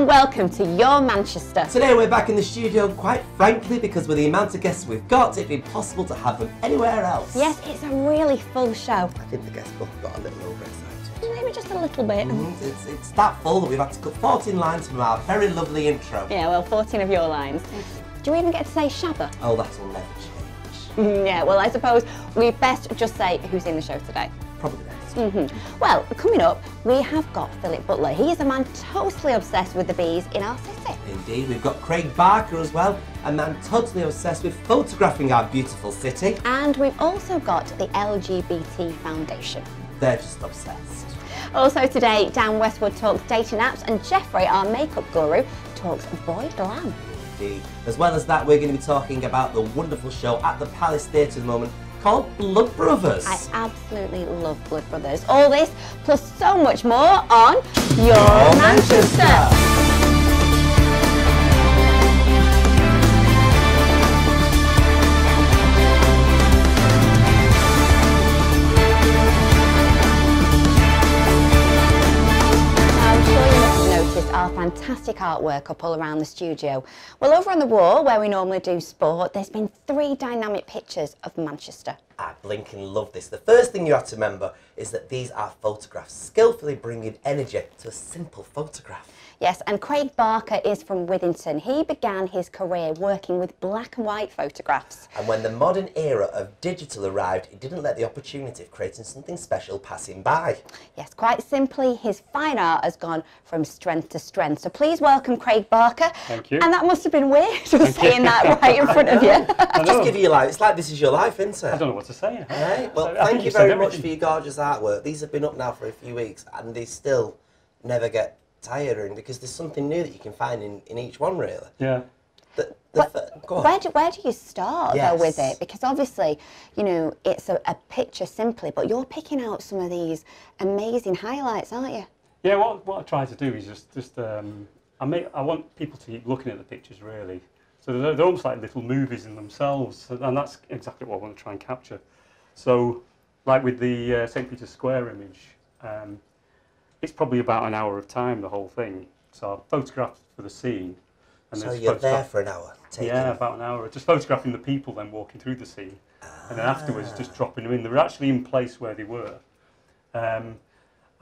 and welcome to Your Manchester. Today we're back in the studio, quite frankly, because with the amount of guests we've got, it'd be impossible to have them anywhere else. Yes, it's a really full show. I think the guest book got a little overexcited. Maybe just a little bit. It's that full that we've had to cut 14 lines from our very lovely intro. Yeah, well, 14 of your lines. Do you even get to say Shabba? Oh, that'll never change. Yeah, well, I suppose we best just say who's in the show today. Probably best. Well, coming up, we have got Philip Butler. He is a man totally obsessed with the bees in our city. Indeed, we've got Craig Barker as well, a man totally obsessed with photographing our beautiful city. And we've also got the LGBT Foundation. They're just obsessed. Also today, Dan Westwood talks dating apps and Jeffrey, our makeup guru, talks boy glam. Indeed. As well as that, we're going to be talking about the wonderful show at the Palace Theatre at the moment called Blood Brothers. I absolutely love Blood Brothers. All this, plus so much more on Your Manchester. Our fantastic artwork up all around the studio. Well, over on the wall where we normally do sport, there's been 3 dynamic pictures of Manchester. I blinking love this. The first thing you have to remember is that these are photographs, skillfully bringing energy to a simple photograph. Yes, and Craig Barker is from Withington. He began his career working with black and white photographs. And when the modern era of digital arrived, he didn't let the opportunity of creating something special pass him by. Yes, quite simply, his fine art has gone from strength to strength. So please welcome Craig Barker. Thank you. And that must have been weird, just saying that right in front of you. Just give you your life. It's like this is your life, isn't it? I don't know what to say. Right. Well, thank you very much for your gorgeous artwork. These have been up now for a few weeks and they still never get tiring because there's something new that you can find in each one, really. Yeah. Go on. Where do you start though with it? Because obviously, you know, it's a picture simply, but you're picking out some of these amazing highlights, aren't you? Yeah. What I try to do is just I want people to keep looking at the pictures really. So they're almost like little movies in themselves, and that's exactly what I want to try and capture. So, like with the St. Peter's Square image. It's probably about an hour of time, the whole thing. So I photographed for the scene. And so you're there for an hour? Yeah, about an hour. Just photographing the people then walking through the scene. And then afterwards just dropping them in. They were actually in place where they were. And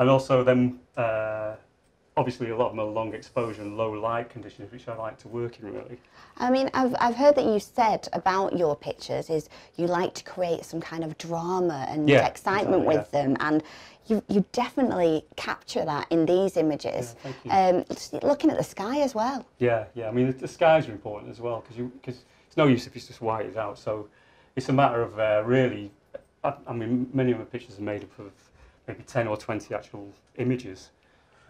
also then, obviously a lot of them are long exposure and low light conditions, which I like to work in really. I mean, I've heard that you said about your pictures is you like to create some kind of drama and excitement with them, and you definitely capture that in these images. Yeah, just looking at the sky as well. Yeah. I mean, the skies are important as well because it's no use if it's just whited out. So it's a matter of really. I mean, many of the pictures are made up of maybe 10 or 20 actual images.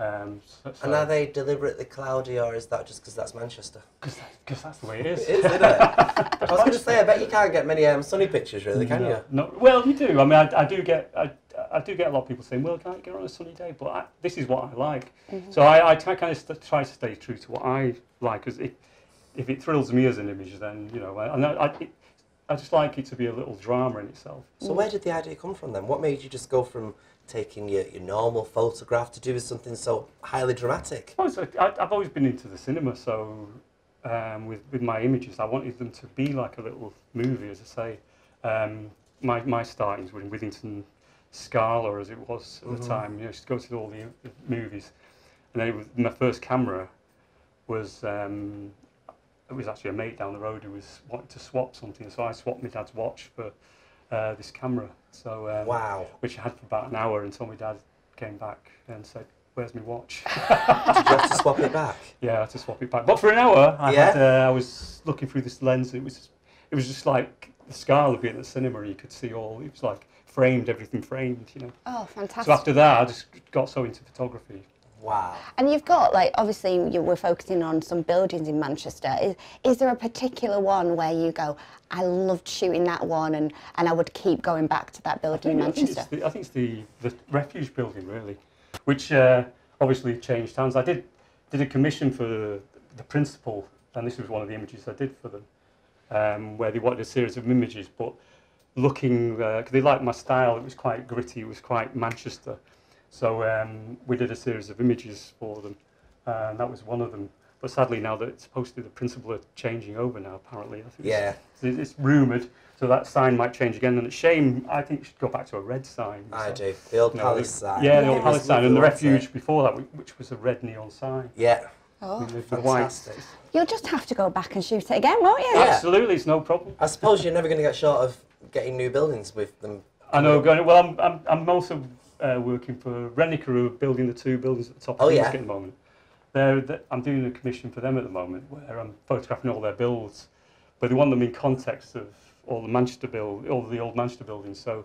And are they deliberately cloudy, or is that just because that's Manchester? Because that's the way it is. It is, isn't it? I was going to say, I bet you can't get many sunny pictures, really, can you? No. Well, you do. I mean, I do get a lot of people saying, "Well, can I get on a sunny day?" But this is what I like. So I kind of try to stay true to what I like, because if it thrills me as an image, then you know, I just like it to be a little drama in itself. So where did the idea come from then? What made you just go from taking your normal photograph to do something so highly dramatic? I've always been into the cinema, so with my images, I wanted them to be like a little movie, as I say. My startings were in Withington Scala, as it was at the time. You know, just go to all the movies, and then my first camera was it was actually a mate down the road who was wanting to swap something, so I swapped my dad's watch for this camera. So wow. Which I had for about an hour until my dad came back and said, "Where's my watch?" Did you have to swap it back? Yeah, I had to swap it back. But for an hour, I was looking through this lens. It was just like the Scala being at the cinema. You could see all. It was like framed, everything framed, you know. Oh, fantastic! So after that, I just got so into photography. Wow. And you've got, like, obviously we're focusing on some buildings in Manchester. Is there a particular one where you go, I loved shooting that one and I would keep going back to that building in Manchester? I think it's the refuge building, really, which obviously changed hands. I did a commission for the principal, and this was one of the images I did for them, where they wanted a series of images, but looking, because they liked my style, it was quite gritty, it was quite Manchester. So we did a series of images for them, and that was one of them. But sadly, now that it's supposedly the principal are changing over now, apparently. I think it's rumoured, so that sign might change again. And it's a shame, I think it should go back to a red sign. I do. The old palace sign. Yeah, the old palace sign, and the refuge before that, which was a red neon sign. Yeah. Oh, fantastic. You'll just have to go back and shoot it again, won't you? Yeah. Absolutely, it's no problem. I suppose you're never going to get short of getting new buildings with them. I know. Well, I'm also working for Rennica, who are building the 2 buildings at the top of the at the moment. I'm doing a commission for them at the moment, where I'm photographing all their builds, but they want them in context of all the old Manchester buildings. So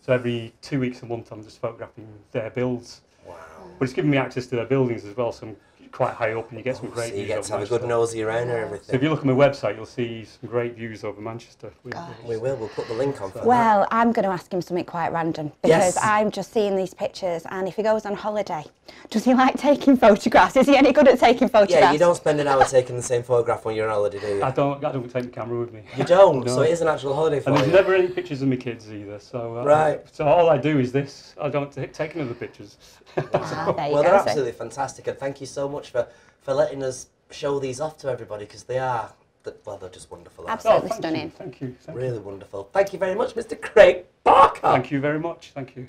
every 2 weeks, a month, I'm just photographing their builds. Wow! But it's giving me access to their buildings as well, so I'm quite high up, and you get some great views. You get to have a good nosy around and everything. So if you look at my website, you'll see some great views over Manchester. We will. We'll put the link on for that. Well, I'm going to ask him something quite random, because I'm just seeing these pictures, and if he goes on holiday, does he like taking photographs? Is he any good at taking photographs? Yeah, you don't spend an hour taking the same photograph when you're on holiday, do you? I don't take the camera with me. You don't? No. So it is an actual holiday for you? And there's never any pictures of my kids either, so... So all I do is this. I don't take any other pictures. Well, they're absolutely fantastic, and thank you so much for letting us show these off to everybody, because they're just wonderful. Absolutely stunning. Thank you. Really wonderful. Thank you very much, Mr. Craig Barker. Thank you very much. Thank you.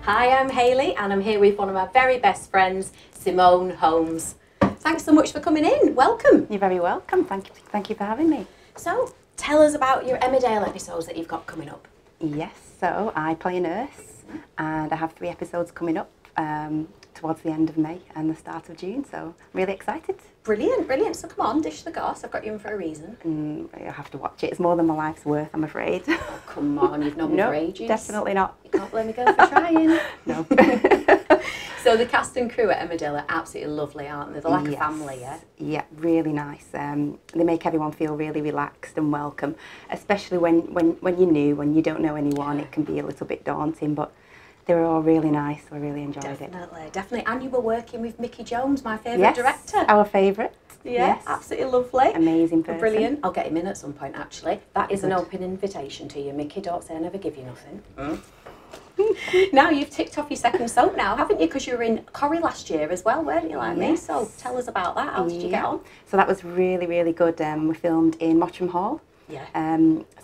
Hi, I'm Hayley, and I'm here with one of my very best friends, Simone Holmes. Thanks so much for coming in. Welcome. You're very welcome. Thank you for having me. So, tell us about your Emmerdale episodes that you've got coming up. Yes, so I play a nurse, and I have 3 episodes coming up towards the end of May and the start of June, so I'm really excited. Brilliant, brilliant. So come on, dish the goss. I've got you in for a reason. I have to watch it. It's more than my life's worth, I'm afraid. Oh, come on, you've known me for ages. Definitely not. You can't blame a girl for trying. No. So the cast and crew at Emmerdale are absolutely lovely, aren't they? They're like a family, yeah? Yeah, really nice. They make everyone feel really relaxed and welcome, especially when you're new, when you don't know anyone, it can be a little bit daunting, but they were all really nice. We really enjoyed it. Definitely. And you were working with Mickey Jones, my favourite director. Our favourite. Yeah, yes. Absolutely lovely. Amazing person. Brilliant. I'll get him in at some point, actually. That is an open invitation to you, Mickey. Don't say I never give you nothing. Now you've ticked off your second soap now, haven't you? Because you were in Corrie last year as well, weren't you, like me? So tell us about that. How did you get on? So that was really, really good. We filmed in Mottram Hall. Yeah.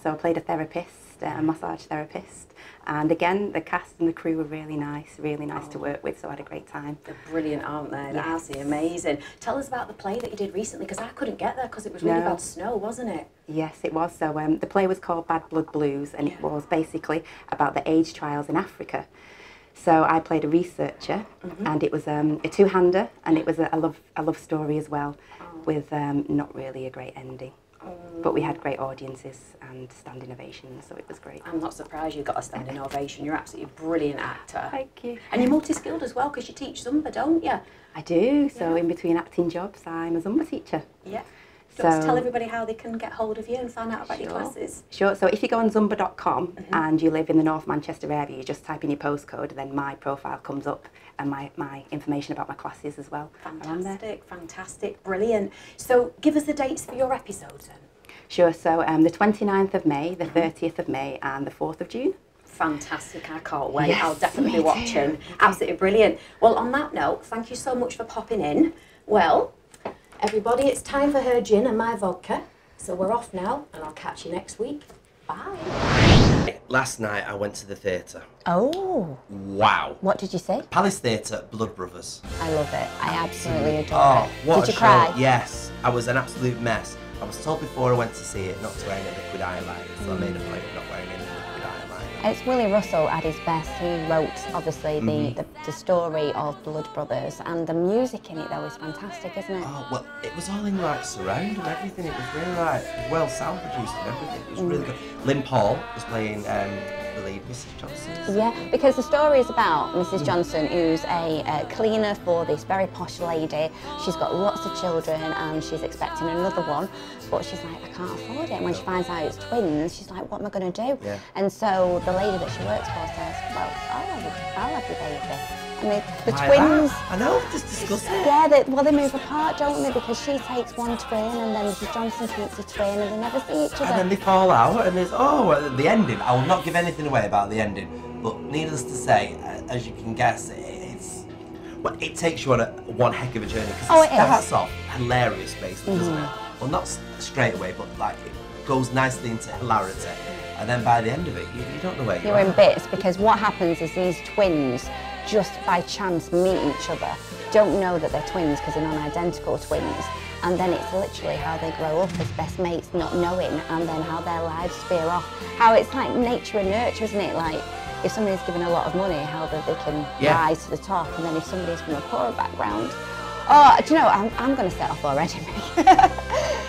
So I played a therapist, a massage therapist. And again, the cast and the crew were really nice to work with, so I had a great time. They're brilliant, aren't they? They're absolutely amazing. Tell us about the play that you did recently, because I couldn't get there because it was really bad snow, wasn't it? Yes, it was. So the play was called Bad Blood Blues, and it was basically about the AIDS trials in Africa. So I played a researcher, and it was a two-hander, and it was a love story as well, with not really a great ending. But we had great audiences and standing ovations, so it was great. I'm not surprised you got a standing ovation. You're absolutely a brilliant actor. Thank you. And you're multi-skilled as well, because you teach Zumba, don't you? I do. So in between acting jobs, I'm a Zumba teacher. Yeah. So tell everybody how they can get hold of you and find out about your classes. Sure. So if you go on zumba.com and you live in the North Manchester area, you just type in your postcode, then my profile comes up and my information about my classes as well. Fantastic, fantastic, brilliant. So give us the dates for your episodes then. Sure. So the 29th of May, the 30th of May and the 4th of June. Fantastic, I can't wait. Yes, I'll definitely be watching. Absolutely brilliant. Well, on that note, thank you so much for popping in. Well, everybody, it's time for her gin and my vodka. So we're off now, and I'll catch you next week. Bye. Last night I went to the theatre. Oh. Wow. What did you see? Palace Theatre, Blood Brothers. I love it. I absolutely adore it. What did a you cry? Show. Yes. I was an absolute mess. I was told before I went to see it not to wear any liquid eyeliner, so I made a point of not wearing any liquid eyeliner. It's Willie Russell at his best. He wrote, obviously, the story of Blood Brothers, and the music in it, though, is fantastic, isn't it? Oh, well, it was all in, like, surround and everything. It was really, like, well sound produced and everything. It was really good. Lynn Paul was playing the lead, Mrs. Johnson. Yeah, because the story is about Mrs. Johnson, who's a cleaner for this very posh lady. She's got lots of children and she's expecting another one, but she's like, I can't afford it. And when she finds out it's twins, she's like, what am I going to do? Yeah. And so the lady that she works for says, well, I'll have your baby. And the twins... I know, just disgusting. Yeah, they move apart, don't they? Because she takes one twin and then Mrs. Johnson keeps a twin and they never see each other. And then they fall out and there's, at the ending, I will not give anything away about the ending, but needless to say, as you can guess, well, it takes you on one heck of a journey, because it starts off hilarious, basically, doesn't it? Well, not straight away, but like it goes nicely into hilarity, and then by the end of it, you don't know where you're in bits, because what happens is these twins just by chance meet each other, don't know that they're twins because they're non-identical twins, and then it's literally how they grow up as best mates, not knowing, and then how their lives veer off. How it's like nature and nurture, isn't it? Like, if somebody's given a lot of money, how that they can rise to the top, and then if somebody's from a poorer background, do you know, I'm going to set off already.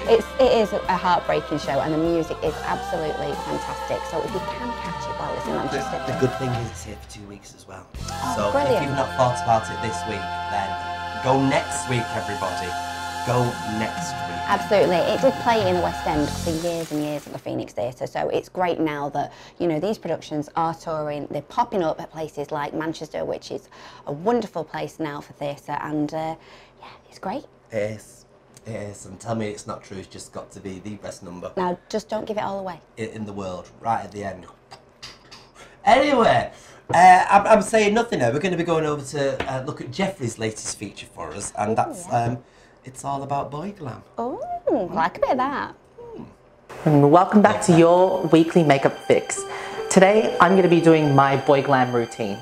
It is a heartbreaking show, and the music is absolutely fantastic. So if you can catch it while it's in Manchester. The good thing is it's here for 2 weeks as well. So brilliant. if you've not thought about it this week, then go next week, everybody. Go next week. Absolutely. It did play in the West End for years and years at the Phoenix Theatre, so it's great now that, you know, these productions are touring. They're popping up at places like Manchester, which is a wonderful place now for theatre, and yeah, it's great. It is, and tell me it's not true. It's just got to be the best number. Now, just don't give it all away. In the world, right at the end. Anyway, I'm saying nothing now. We're going to be going over to look at Jeffrey's latest feature for us, and that's it's all about boy glam. Oh, I like a bit of that. And welcome back to your weekly makeup fix. Today I'm going to be doing my boy glam routine.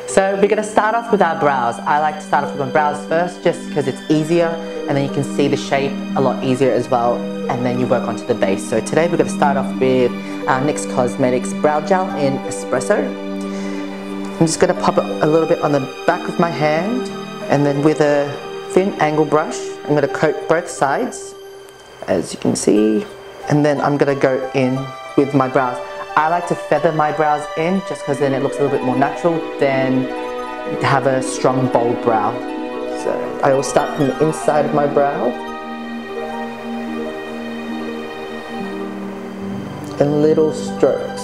So we're going to start off with our brows. I like to start off with my brows first just because it's easier, and then you can see the shape a lot easier as well, and then you work onto the base. So today we're going to start off with our NYX Cosmetics Brow Gel in Espresso. I'm just going to pop it a little bit on the back of my hand, and then with a thin angle brush I'm going to coat both sides, as you can see, and then I'm going to go in with my brows. I like to feather my brows in just because then it looks a little bit more natural than have a strong bold brow. So I will start from the inside of my brow and little strokes.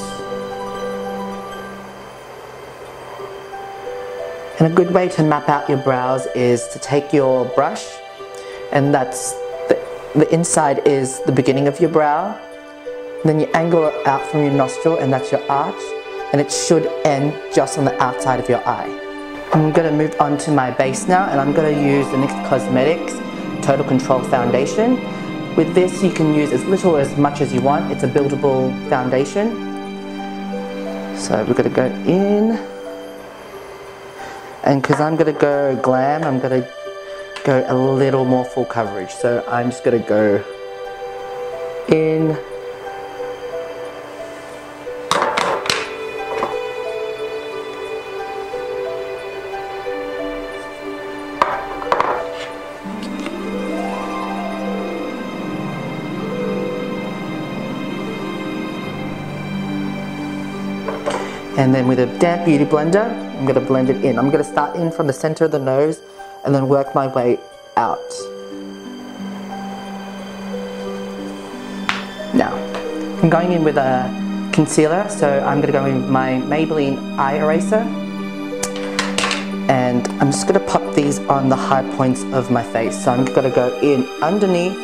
And a good way to map out your brows is to take your brush, and that's the inside is the beginning of your brow. Then you angle it out from your nostril, and that's your arch, and it should end just on the outside of your eye. I'm going to move on to my base now, and I'm going to use the NYX Cosmetics Total Control Foundation. With this you can use as little or as much as you want. It's a buildable foundation. So we're going to go in. And because I'm going to go glam, I'm going to go a little more full coverage. So I'm just going to go in. And then with a damp beauty blender, I'm going to blend it in. I'm going to start in from the center of the nose and then work my way out. Now, I'm going in with a concealer, so I'm going to go in with my Maybelline Eye Eraser. And I'm just going to pop these on the high points of my face. So I'm going to go in underneath.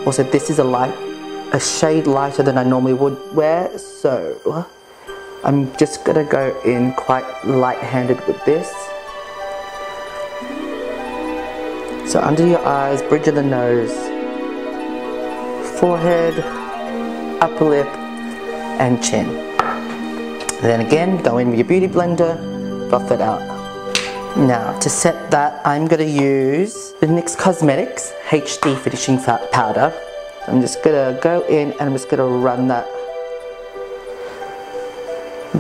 Also, this is a shade lighter than I normally would wear, so I'm just going to go in quite light-handed with this. So under your eyes, bridge of the nose, forehead, upper lip, and chin. And then again, go in with your beauty blender, buff it out. Now, to set that, I'm going to use the NYX Cosmetics HD Finishing Powder. I'm just going to go in and I'm just going to run that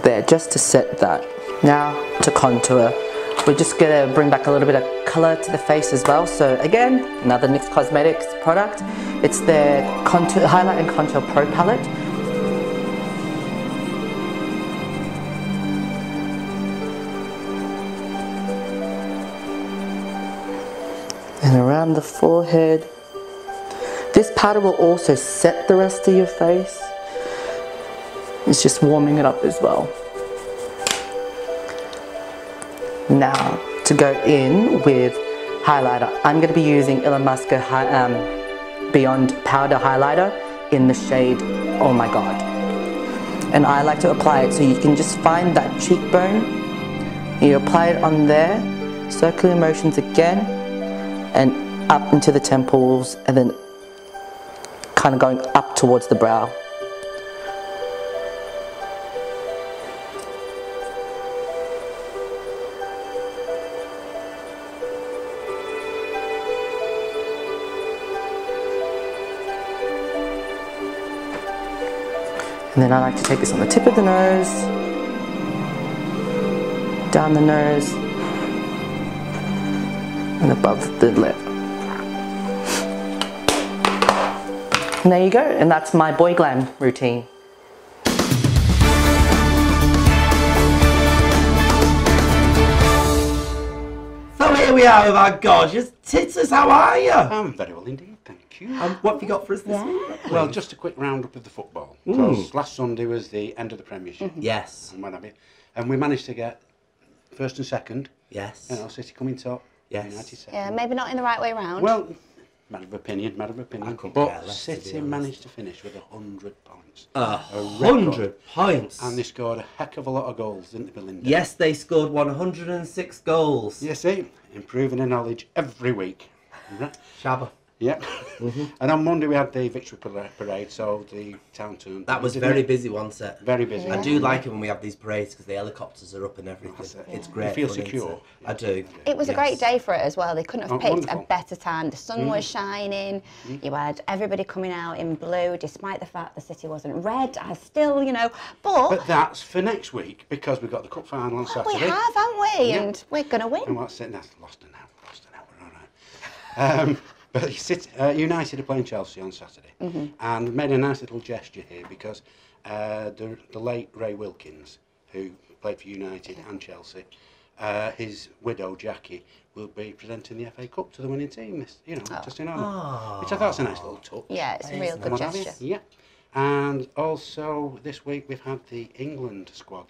there just to set that. Now to contour, we're just going to bring back a little bit of colour to the face as well. So again, another NYX Cosmetics product. It's their Highlight and Contour Pro Palette. And around the forehead. This powder will also set the rest of your face. It's just warming it up as well. Now, to go in with highlighter, I'm going to be using Illamasqua Beyond Powder Highlighter in the shade Oh My God. and I like to apply it, so you can just find that cheekbone, you apply it on there, circular motions again, and up into the temples, and then kind of going up towards the brow. And then I like to take this on the tip of the nose, down the nose, and above the lip. And there you go, and that's my boy glam routine. So here we are with our gorgeous titters. How are you? I'm very well indeed, thank you. What have you got for us this week? Well, just a quick roundup of the football. Because last Sunday was the end of the Premiership. Yes. And we managed to get first and second. Yes. You know, City coming top. Yes. United second. Yeah, maybe not in the right way round. Well, matter of opinion. I couldn't care But less, to be City honest. managed to finish with 100 points. 100 points. And they scored a heck of a lot of goals, didn't they, Belinda? Yes, they scored 106 goals. You see, improving their knowledge every week. Right. Shabba. Yeah. And on Monday we had the victory parade, so the town turned. That was very busy, wasn't it? Very busy. I do like it when we have these parades because the helicopters are up and everything. That's it. It's You great. feel fun, isn't secure. it? I do. It was a great day for it as well. They couldn't have picked wonderful. a better time. The sun was shining. You had everybody coming out in blue, despite the fact the city wasn't red. I still, you know, But that's for next week because we've got the cup final on Saturday. we have, haven't we? Yeah. And we're going to win. And what's it? That's lost an hour, we're all right. But United are playing Chelsea on Saturday, and made a nice little gesture here because the late Ray Wilkins, who played for United and Chelsea, his widow Jackie will be presenting the FA Cup to the winning team. Just in honour, which I thought's a nice little touch. Yeah, it's a real good gesture. Yeah, and also this week we've had the England squad.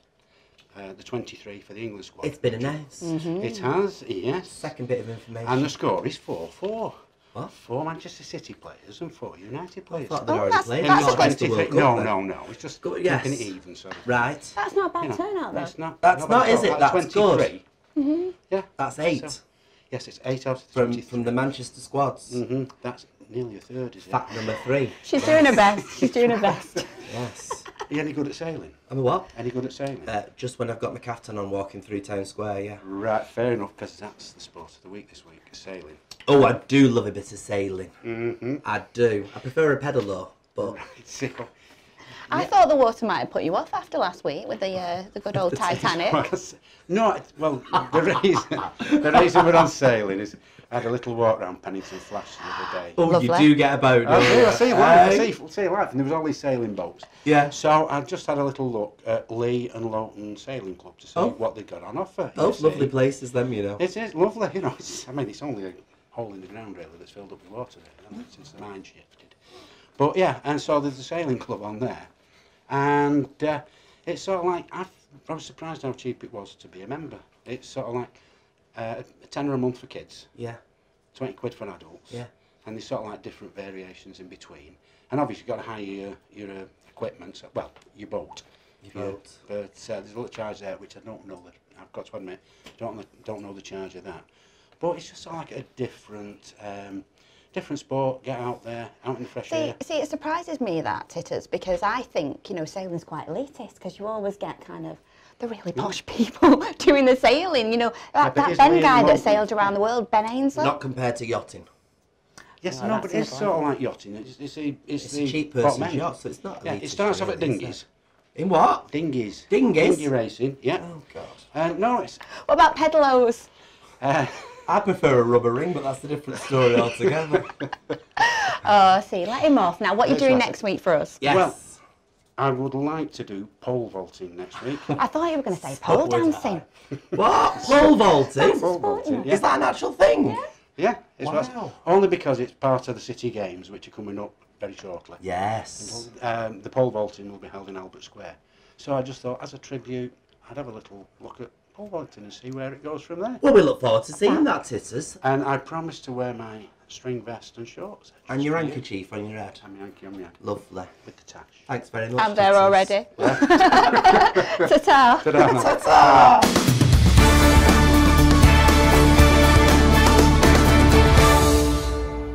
The 23 for the England squad. It's been announced. It has, yes. Second bit of information. And the score is 4-4. What? 4 Manchester City players and 4 United players. I thought they'd already played. that's Not a against the No, World Cup, then. no. It's just Good, yes. keeping it even. So. Right. That's not a bad turnout, though. It's not. That's not, is it? That's 23. good. Yeah. That's 8 So, yes, it's 8 out of the 23. from the Manchester squads. That's nearly a third, is it? Fact number 3. She's doing her best. She's doing her best. Yes. Are you any good at sailing? I mean, what? Any good at sailing? Just when I've got my caftan on walking through Town Square, yeah. Right, fair enough, because that's the sport of the week this week, sailing. Oh, I do love a bit of sailing. I do. I prefer a pedal though, but I thought the water might have put you off after last week with the good old Titanic. No, well, the reason we're on sailing is I had a little walk around Pennington Flats the other day. oh, Lovely. you do get a boat. I don't do, you? I see life, I see life, and there was all these sailing boats. Yeah. So I just had a little look at Lee and Lowton Sailing Club to see Oh. what they got on offer. Oh, you see. lovely places, them, you know. It is lovely, you know. It's only a hole in the ground really that's filled up with water there, since the mine shifted. But yeah, and so there's a sailing club on there, and it's sort of like I was surprised how cheap it was to be a member. It's sort of like a tenner a month for kids. Yeah. 20 quid for adults. Yeah. And there's sort of like different variations in between. And obviously you've got to hire your equipment, so, well, your boat. Your boat. But there's a little charge there, which I don't know, I've got to admit, don't know the charge of that. But it's just sort of like a different sport, get out there, out in the fresh air. See, it surprises me that, Titters, because I think, sailing's quite elitist, because you always get kind of the really posh people doing the sailing, that but Ben Lee guy and that Lowton- sailed around the world, Ben Ainsworth. Not compared to yachting. Yes, No, no, that's but it's another sort of like yachting. It's It's the a cheap bottom person's end. yacht, so it's not Yeah, elitist, it starts off at really, is dinghies. it? In what? Dinghies. Dinghies? Dinghy racing, yeah. Oh, God. No, it's... What about pedalos? I prefer a rubber ring, but that's a different story altogether. Oh, see, let him off. Now, what are you That's doing right. next week for us? Yes. Well, I would like to do pole vaulting next week. I thought you were going to say pole would I. dancing. What? Pole vaulting? Pole vaulting, yeah. Is that an actual thing? Yeah, it's Wow. only because it's part of the City Games, which are coming up very shortly. Yes. The pole vaulting will be held in Albert Square. So I just thought, as a tribute, I'd have a little look at pole vaulting and see where it goes from there. Well, we look forward to seeing that, Titters. And I promised to wear my string vest and shorts. And your handkerchief on your head. And my hanky on my head. Lovely. With the tash. Thanks very much. I'm there already. Ta-ta. Ta-ta.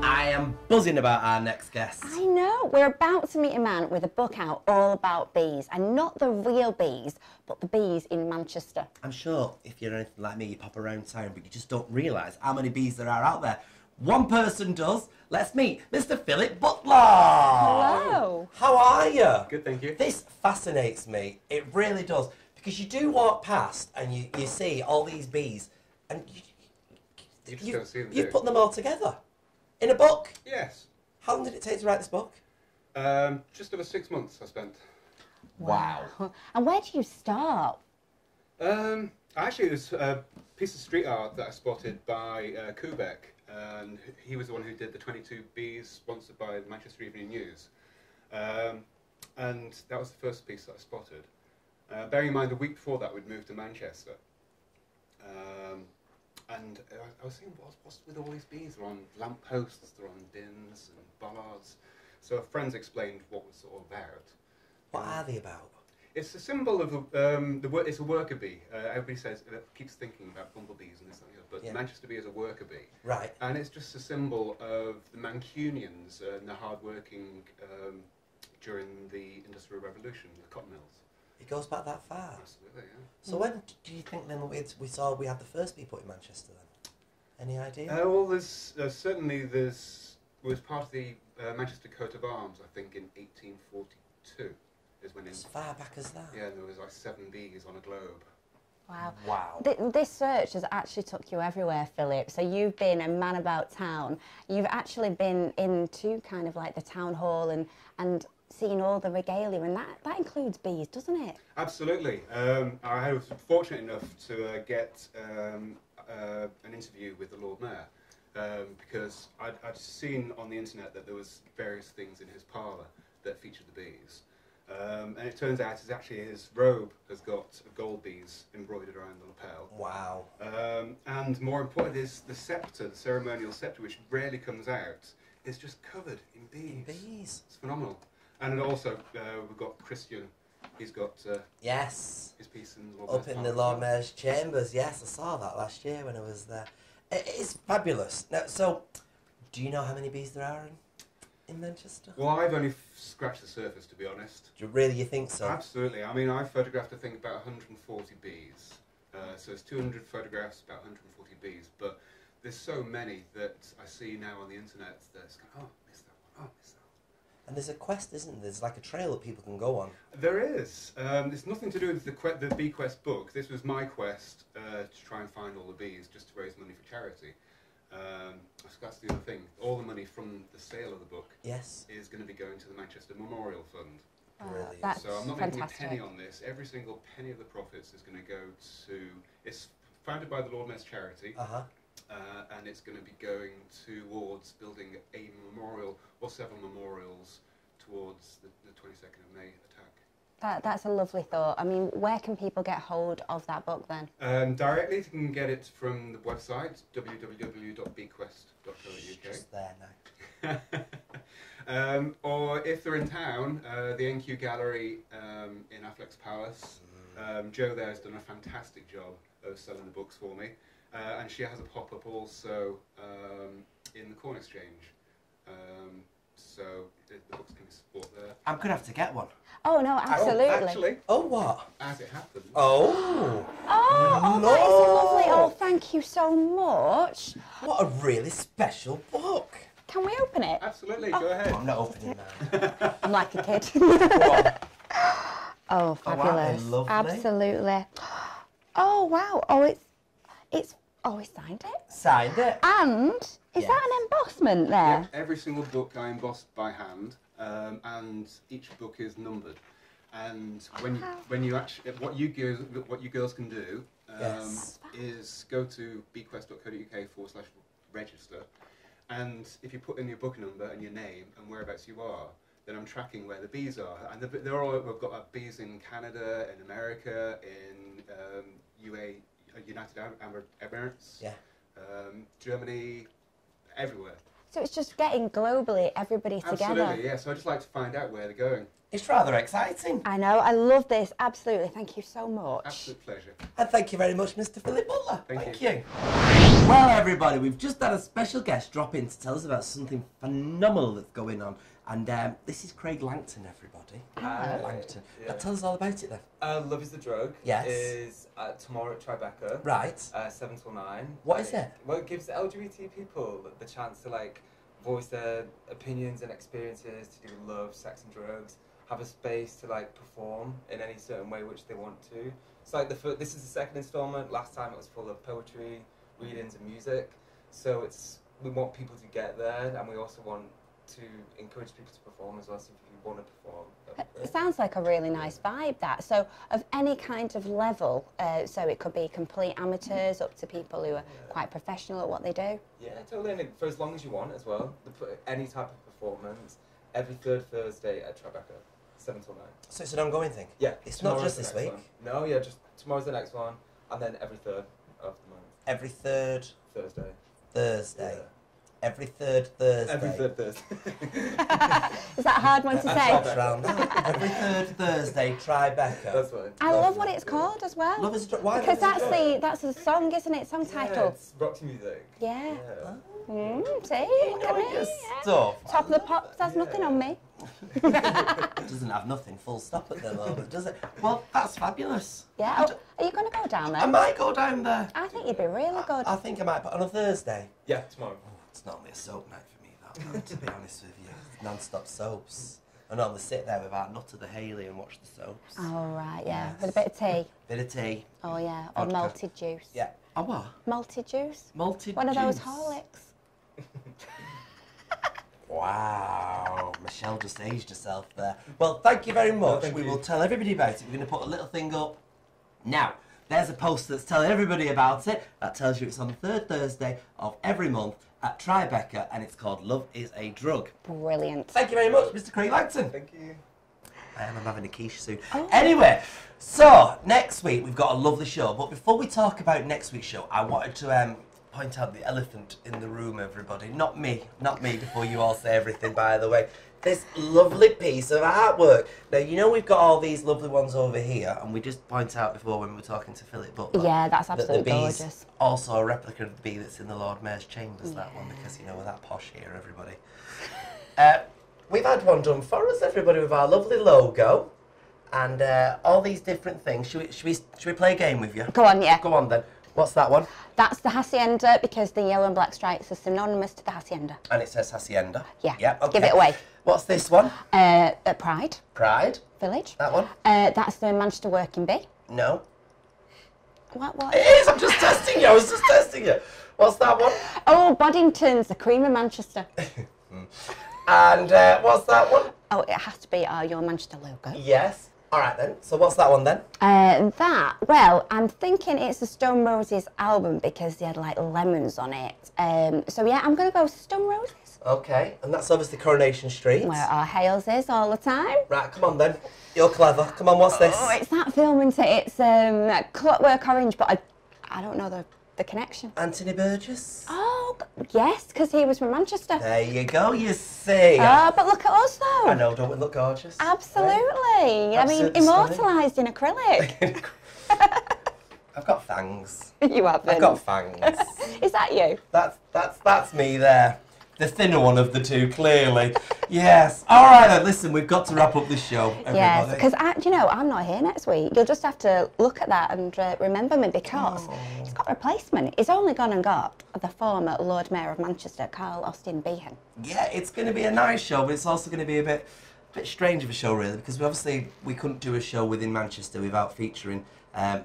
I am buzzing about our next guest. I know. We're about to meet a man with a book out all about bees, and not the real bees, but the bees in Manchester. I'm sure if you're anything like me, you pop around town, but you just don't realise how many bees there are out there. One person does. Let's meet Mr. Philip Butler. Hello. How are you? Good, thank you. This fascinates me. It really does. Because you do walk past and you see all these bees, and You just don't see them, you've do you? put them all together in a book. Yes. How long did it take to write this book? Just over 6 months I spent. Wow. And where do you start? Actually, it was a piece of street art that I spotted by Kubek, and he was the one who did the 22 bees sponsored by the Manchester Evening News. And that was the first piece that I spotted. Bearing in mind, the week before that, we'd moved to Manchester. And I was thinking, what's with all these bees? They're on lampposts, they're on bins and bollards. So friends explained what was sort of about. What are they about? It's a symbol of it's a worker bee. Everybody says keeps thinking about bumblebees and this and the other, but Yeah. Manchester bee is a worker bee, Right. and it's just a symbol of the Mancunians and the hard working during the Industrial Revolution, the cotton mills. It goes back that far. Absolutely, yeah. So when do you think then we had the first bee put in Manchester then? Any idea? Well, there's certainly was part of the Manchester coat of arms. I think in 1842 is when As far back as that? yeah, there was like 7 bees on a globe. Wow. Wow. This search has actually took you everywhere, Philip. So you've been a man about town. You've actually been into kind of like the town hall and seen all the regalia, and that includes bees, doesn't it? Absolutely. I was fortunate enough to get an interview with the Lord Mayor because I'd seen on the internet that there was various things in his parlour that featured the bees. And it turns out it's actually his robe has got gold bees embroidered around the lapel. Wow. And more important is the sceptre, the ceremonial sceptre, which rarely comes out, is just covered in bees. Bees. It's phenomenal. And also, we've got Christian. He's got Yes. his piece in the Lord Up Mayor's in the Parlour. Lord Mayor's chambers. Yes, I saw that last year when I was there. It's fabulous. Now, so, do you know how many bees there are in Manchester? Well, I've only scratched the surface, to be honest. Do you think so? Absolutely. I mean, I've photographed, I think, about 140 bees. So it's 200 photographs, about 140 bees. But there's so many that I see now on the internet that it's kind of, oh, missed that one, oh, missed that one. And there's a quest, isn't there? There's like a trail that people can go on. There is. It's nothing to do with the Bee Quest book. This was my quest to try and find all the bees, just to raise money for charity. So that's the other thing. All the money from the sale of the book Yes. is going to be going to the Manchester Memorial Fund. Brilliant. That's So I'm not making a fantastic. penny on this. Every single penny of the profits is going to go to... It's founded by the Lord Mayor's charity, Uh-huh. and it's going to be going towards building a memorial, or several memorials, towards the 22nd of May attack. That's a lovely thought. I mean, where can people get hold of that book then? Directly, you can get it from the website, www.bequest.co.uk. Just there now. Or if they're in town, the NQ Gallery in Affleck's Palace. Jo there has done a fantastic job of selling the books for me. And she has a pop-up also in the Corn Exchange. So the books can be bought there. I'm going to have to get one. Oh, no, absolutely. Actually, Oh, what? as it happens, Oh! Oh, that is lovely. Oh, thank you so much. What a really special book. Can we open it? absolutely, go ahead. I'm not opening mine. I'm like a kid. Oh, aren't they fabulous. lovely? Absolutely. Oh, wow. Oh, it's he signed it. Signed it. And is that an embossment there? Yeah, every single book I embossed by hand, and each book is numbered. And when you actually, what you girls can do Yes. is go to bequest.co.uk/register, and if you put in your book number and your name and whereabouts you are, then I'm tracking where the bees are. And they're all, we've got bees in Canada, in America, in United Arab Emirates, Yeah. Germany, everywhere. So it's just getting globally everybody together. Absolutely, yeah. So I'd just like to find out where they're going. It's rather exciting. I know, I love this, absolutely. Thank you so much. Absolute pleasure. And thank you very much, Mr. Philip Butler. Thank you. Well, everybody, we've just had a special guest drop in to tell us about something phenomenal that's going on. And this is Craig Langton, everybody. Langton. Yeah. Tell us all about it then. Love is the Drug. Yes. Is tomorrow at Tribeca. Right. 7 till 9. What is it? Well, it gives LGBT people the chance to like voice their opinions and experiences to do with love, sex and drugs. Have a space to like perform in any certain way which they want to. It's like this is the second instalment. Last time it was full of poetry, readings and music. So we want people to get there, and we also want to encourage people to perform as well. So if you want to perform, it sounds like a really nice vibe, that. So of any kind of level, so it could be complete amateurs up to people who are quite professional at what they do. Yeah, totally. And for as long as you want as well. Any type of performance, every third Thursday at Tribeca, 7 till 9. So it's an ongoing thing? Yeah. It's not just this week? One. No, yeah, just tomorrow's the next one, and then every third of the month. Every third? Thursday. Thursday. Yeah. Every third Thursday. Every third Thursday. Is that a hard one to say? Every third Thursday, Tribeca. That's right. I love what it's called as well. Love is a Drug. Why? Because that's a song, isn't it? Song title. Yeah, it's rock to music. Yeah. Yeah. See, look at me. Stuff. Top of the pops has nothing on me. It doesn't have nothing, full stop at the moment, does it? Well, that's fabulous. Yeah. Oh, are you going to go down there? I might go down there. I think you'd be really good. I think I might, but on a Thursday. Yeah, tomorrow. It's normally a soap night for me, that, to be honest with you. It's non-stop soaps. I normally sit there with our nut of the Hayley and watch the soaps. Oh, right, yeah. Yes. With a bit of tea. Bit of tea. Oh, yeah. Or Vodka. malted juice. Yeah. Oh, what? Malted juice. Malted One juice. of those Horlicks. Wow. Michelle just aged herself there. Well, thank you very much. Thank we you. will tell everybody about it. We're going to put a little thing up. Now, there's a poster that's telling everybody about it. That tells you it's on the third Thursday of every month at Tribeca, and it's called Love is a Drug. Brilliant. Thank you very much, Mr. Craig Langton. Thank you. I'm having a quiche soon. Oh. Anyway, so next week we've got a lovely show, but before we talk about next week's show, I wanted to point out the elephant in the room, everybody. Not me, before you all say everything, by the way. This lovely piece of artwork. Now, you know we've got all these lovely ones over here, and we just point out before when we were talking to Philip Butler. Yeah, that's that absolutely the bee's gorgeous. also a replica of the bee that's in the Lord Mayor's chambers, that one, because, you know, we're that posh here, everybody. We've had one done for us, everybody, with our lovely logo, and all these different things. Should we play a game with you? Go on, yeah. Go on, then. What's that one? That's the hacienda, because the yellow and black stripes are synonymous to the hacienda. And it says hacienda. Yeah. Yep, okay. Give it away. What's this one? Pride Pride. Village. That one? That's the Manchester Working Bee. No. What? It is, I'm just testing you, I was just testing you. What's that one? Oh, Boddington's, the cream of Manchester. And what's that one? Oh, it has to be your Manchester logo. Yes. All right then. So what's that one then? Well, I'm thinking it's the Stone Roses album because they had like lemons on it. So yeah, I'm going to go Stone Roses. Okay, and that's obviously Coronation Street. Where our Hales is all the time. Right, come on then. You're clever. Come on, what's this? Oh, it's that film, isn't it? It's Clockwork Orange, but I don't know the connection. Anthony Burgess? Oh, yes, because he was from Manchester. There you go, you see. Oh, but look at us though. I know, don't we look gorgeous? Absolutely. Right? I mean, Absolutely immortalised in acrylic. I've got fangs. You haven't. I've got fangs. Is that you? That's me there. The thinner one of the two, clearly. Yes. All right then, listen, we've got to wrap up this show, everybody. Yes, because I'm not here next week. You'll just have to look at that and remember me, because he's got a replacement. He's only gone and got the former Lord Mayor of Manchester, Carl Austin Behan. Yeah, it's going to be a nice show, but it's also going to be a bit strange of a show, really, because we couldn't do a show within Manchester without featuring a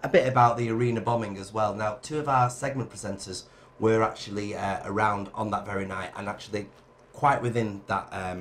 bit about the arena bombing as well. Now, two of our segment presenters were actually around on that very night, and actually quite within that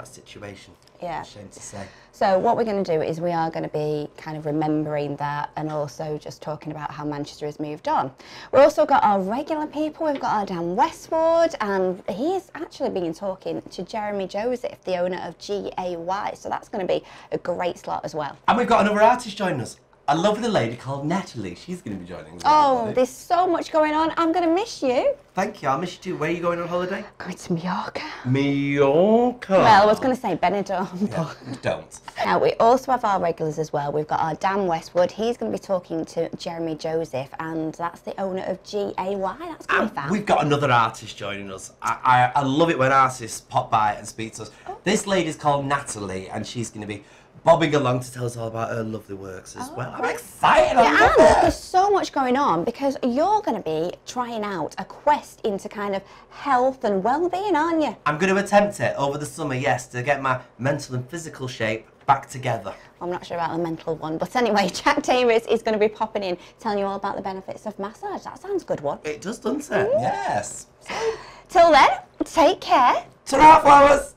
situation. Yeah. Shame to say. So what we're going to do is we are going to be kind of remembering that, and also just talking about how Manchester has moved on. We've also got our regular people. We've got our Dan Westwood, and he's actually been talking to Jeremy Joseph, the owner of GAY. So that's going to be a great slot as well. And we've got another artist joining us. a lovely lady called Natalie. She's going to be joining us. Oh, there's so much going on. I'm going to miss you. Thank you. I'll miss you too. Where are you going on holiday? Going to Mallorca. Mallorca. Well, I was going to say Benidorm. Yeah, don't. Now, we also have our regulars as well. We've got our Dan Westwood. He's going to be talking to Jeremy Joseph, and that's the owner of GAY. That's going to be fun. We've got another artist joining us. I love it when artists pop by and speak to us. Oh. This lady's called Natalie, and she's going to be bobbing along to tell us all about her lovely works as well. I'm excited. Yeah, and there's so much going on because you're going to be trying out a quest into kind of health and well-being, aren't you? I'm going to attempt it over the summer, yes, to get my mental and physical shape back together. I'm not sure about the mental one, but anyway, Jack Davis is going to be popping in, telling you all about the benefits of massage. That sounds good one. It does, doesn't it? Yes. Till then, take care. Ta-ra, flowers!